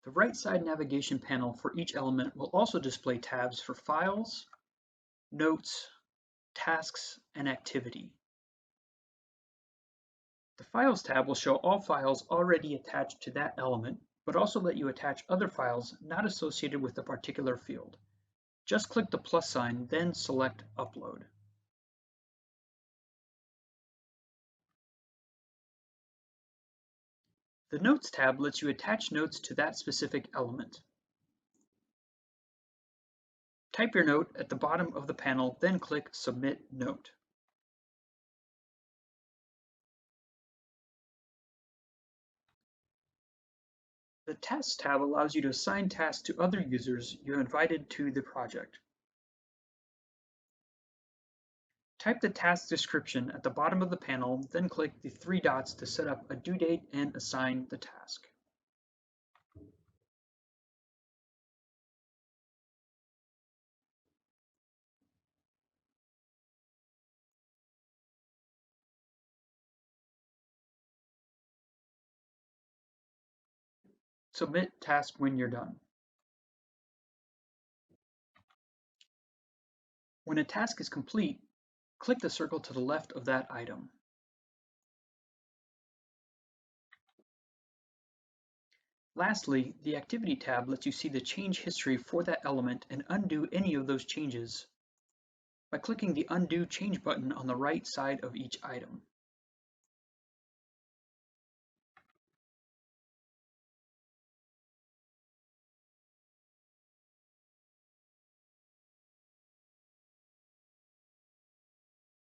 The right side navigation panel for each element will also display tabs for files, notes, tasks, and activity. The Files tab will show all files already attached to that element, but also let you attach other files not associated with a particular field. Just click the plus sign, then select Upload. The Notes tab lets you attach notes to that specific element. Type your note at the bottom of the panel, then click Submit Note. The Tasks tab allows you to assign tasks to other users you invited to the project. Type the task description at the bottom of the panel, then click the three dots to set up a due date and assign the task. Submit task when you're done. When a task is complete, click the circle to the left of that item. Lastly, the Activity tab lets you see the change history for that element and undo any of those changes by clicking the Undo Change button on the right side of each item.